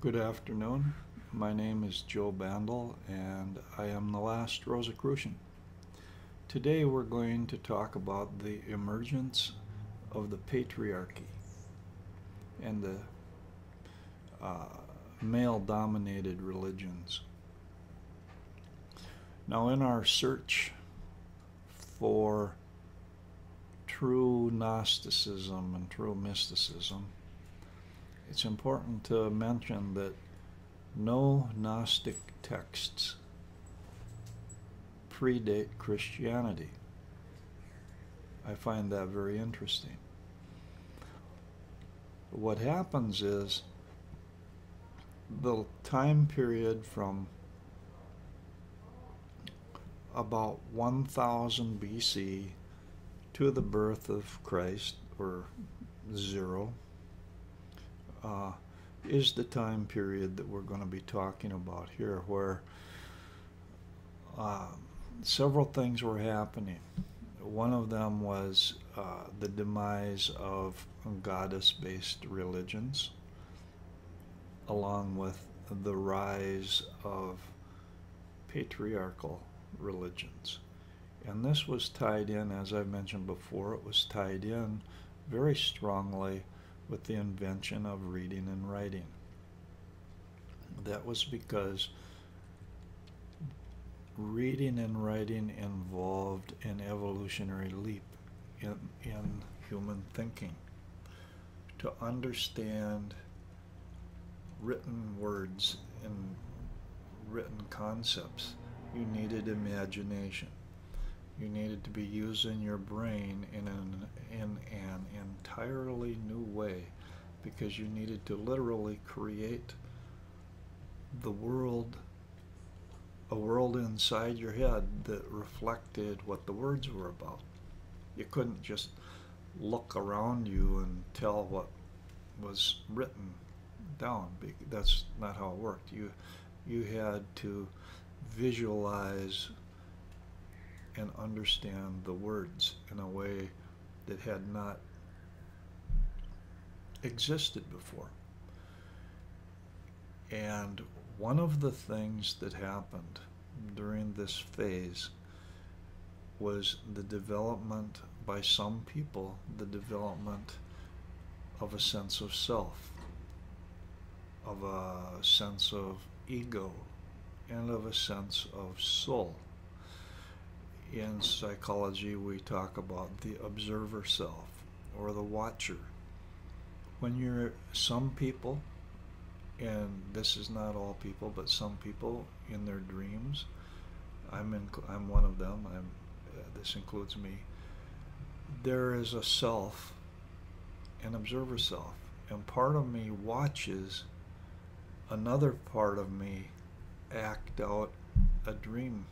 Good afternoon. My name is Joe Bandel, and I am the last Rosicrucian. Today we're going to talk about the emergence of the patriarchy and the male-dominated religions. Now, in our search for true Gnosticism and true mysticism, it's important to mention that no Gnostic texts predate Christianity. I find that very interesting. What happens is the time period from about 1000 BC to the birth of Christ, or zero, is the time period that we're going to be talking about here, where several things were happening. One of them was the demise of goddess-based religions, along with the rise of patriarchal religions. And this was tied in, as I mentioned before, it was tied in very strongly with the invention of reading and writing. That was because reading and writing involved an evolutionary leap in human thinking. To understand written words and written concepts, you needed imagination. You needed to be using your brain in an entirely new way, because you needed to literally create the world, a world inside your head that reflected what the words were about. You couldn't just look around you and tell what was written down. That's not how it worked. You had to visualize and understand the words in a way that had not existed before. And one of the things that happened during this phase was the development by some people, the development of a sense of self, of a sense of ego, and of a sense of soul. In psychology, we talk about the observer self or the watcher. When some people, and this is not all people, but some people in their dreams, I'm one of them, this includes me, there is a self, an observer self, and part of me watches another part of me act out a dream.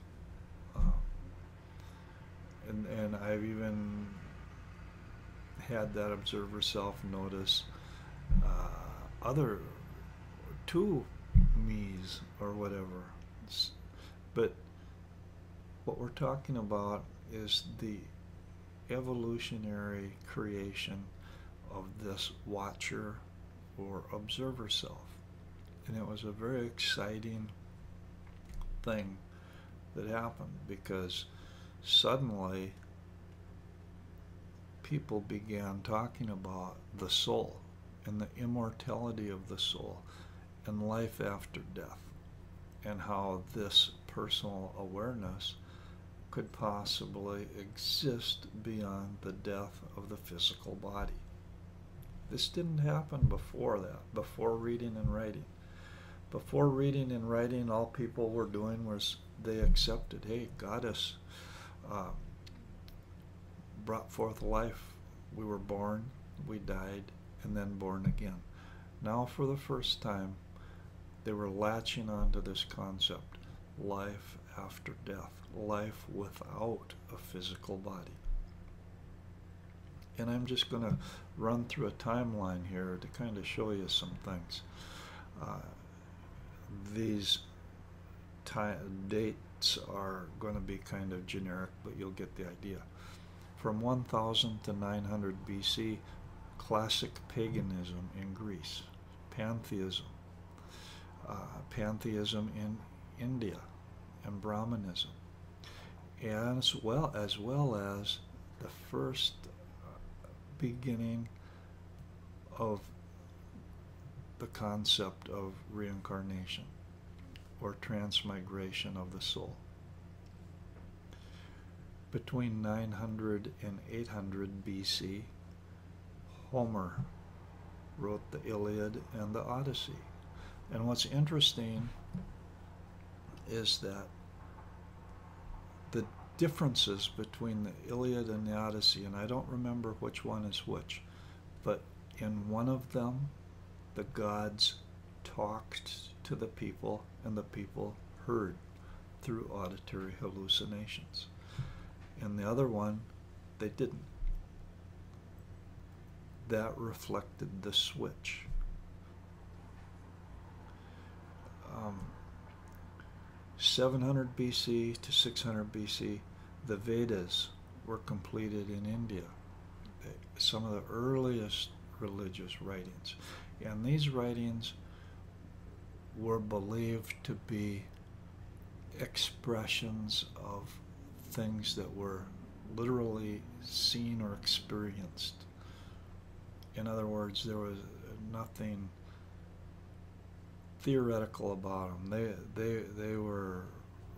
And I've even had that observer self notice other two me's or whatever. But what we're talking about is the evolutionary creation of this watcher or observer self. And it was a very exciting thing that happened, because suddenly people began talking about the soul and the immortality of the soul and life after death, and how this personal awareness could possibly exist beyond the death of the physical body. This didn't happen before that, before reading and writing. Before reading and writing, all people were doing was they accepted, hey, goddess brought forth life. We were born, we died, and then born again. Now, for the first time, they were latching onto this concept, life after death, life without a physical body. And I'm just going to run through a timeline here to kind of show you some things. These dates are going to be kind of generic, but you'll get the idea. From 1000 to 900 BC, classic paganism in Greece, pantheism. pantheism in India and Brahmanism, and as well as the first beginning of the concept of reincarnation or transmigration of the soul. Between 900 and 800 BC, Homer wrote the Iliad and the Odyssey. And what's interesting is that the differences between the Iliad and the Odyssey, and I don't remember which one is which, but in one of them, the gods talked to the people and the people heard through auditory hallucinations. In the other one, they didn't. That reflected the switch. 700 BC to 600 BC, the Vedas were completed in India. Some of the earliest religious writings. And these writings were believed to be expressions of things that were literally seen or experienced. In other words, there was nothing theoretical about them. They were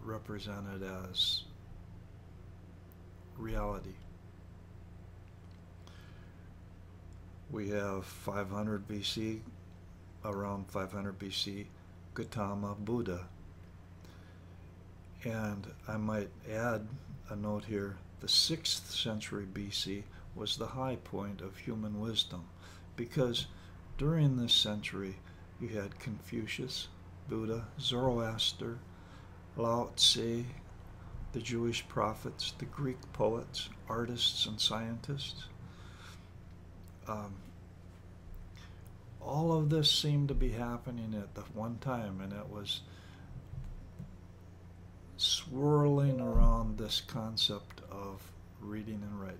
represented as reality. We have 500 BC, around 500 BC, Gautama Buddha. And I might add a note here, the 6th century BC was the high point of human wisdom, because during this century you had Confucius, Buddha, Zoroaster, Lao Tse, the Jewish prophets, the Greek poets, artists, and scientists. All of this seemed to be happening at the one time, and it was swirling around this concept of reading and writing,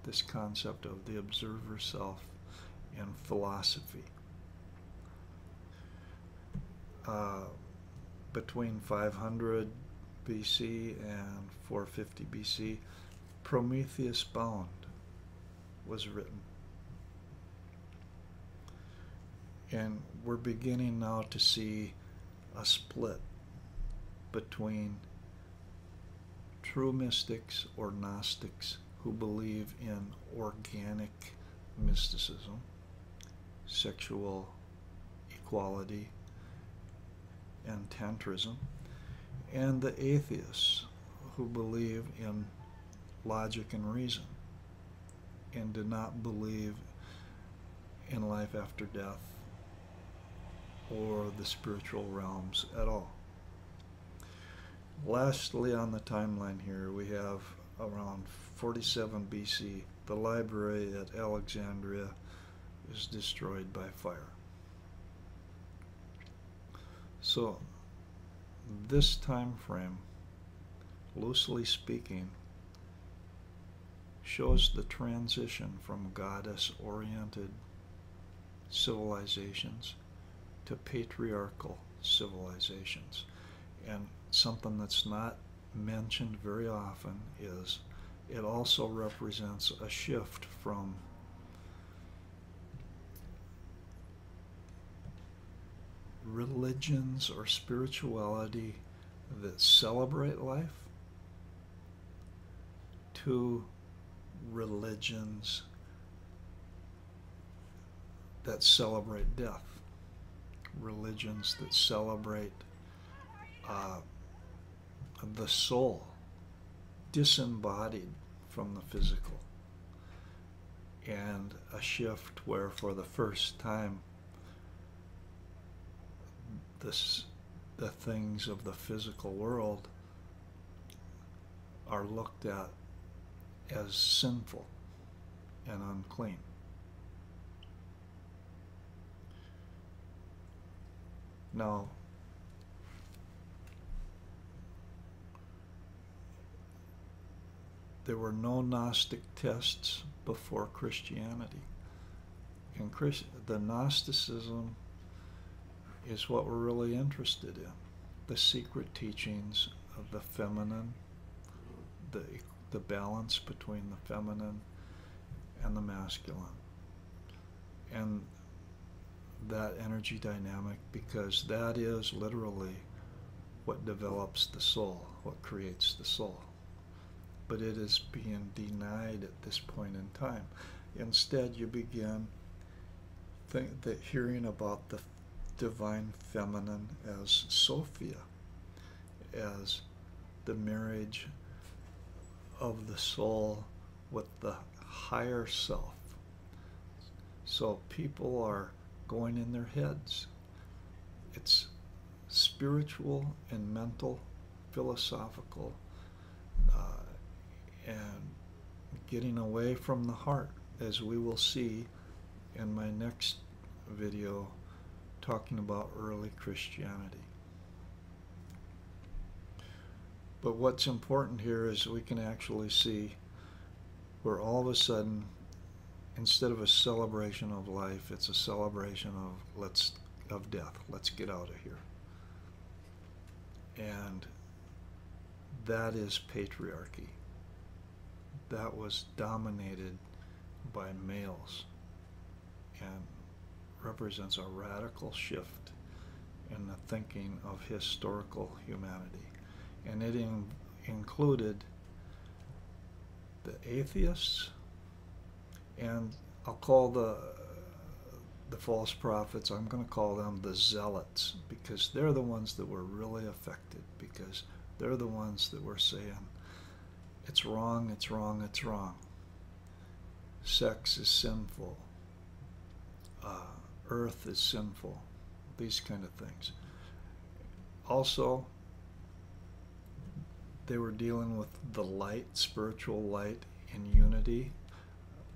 this concept of the observer self and philosophy. Between 500 BC and 450 BC, Prometheus Bound was written. And we're beginning now to see a split between true mystics or Gnostics who believe in organic mysticism, sexual equality, and tantrism, and the atheists who believe in logic and reason and do not believe in life after death or the spiritual realms at all. Lastly, on the timeline here, we have around 47 BC, the library at Alexandria is destroyed by fire. So this time frame, loosely speaking, shows the transition from goddess-oriented civilizations to patriarchal civilizations. And something that's not mentioned very often is it also represents a shift from religions or spirituality that celebrate life to religions that celebrate death, religions that celebrate the soul disembodied from the physical, and a shift where for the first time the things of the physical world are looked at as sinful and unclean. Now, there were no Gnostic tests before Christianity. And the Gnosticism is what we're really interested in. The secret teachings of the feminine, the balance between the feminine and the masculine, and that energy dynamic, because that is literally what develops the soul, what creates the soul. But it is being denied at this point in time. Instead, you begin hearing about the divine feminine as Sophia, as the marriage of the soul with the higher self. So people are going in their heads. It's spiritual and mental, philosophical, and getting away from the heart, as we will see in my next video talking about early Christianity. But what's important here is we can actually see where all of a sudden, instead of a celebration of life, it's a celebration of death. Let's get out of here. And that is patriarchy. That was dominated by males and represents a radical shift in the thinking of historical humanity. And it included the atheists, and I'll call the false prophets, I'm going to call them the zealots, because they're the ones that were really affected, because they're the ones that were saying, it's wrong, it's wrong, it's wrong. Sex is sinful. Earth is sinful. These kind of things. Also, they were dealing with the light, spiritual light in unity.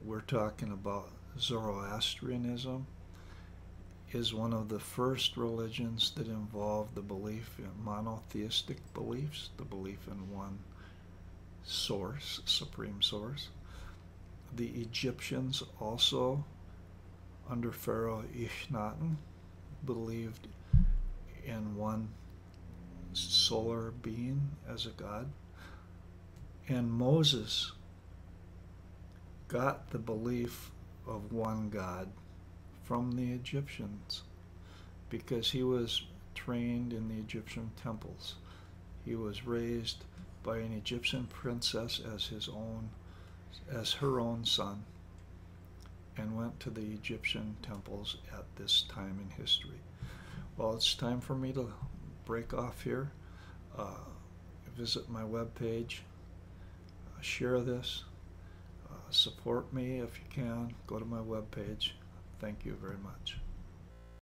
We're talking about Zoroastrianism is one of the first religions that involved the belief in monotheistic beliefs, the belief in one source, supreme source. The Egyptians also, under Pharaoh Akhenaten, believed in one solar being as a god. And Moses got the belief of one God from the Egyptians because he was trained in the Egyptian temples. He was raised by an Egyptian princess as her own son, and went to the Egyptian temples at this time in history. Well, it's time for me to break off here. Visit my webpage, share this, support me if you can. Go to my webpage. Thank you very much.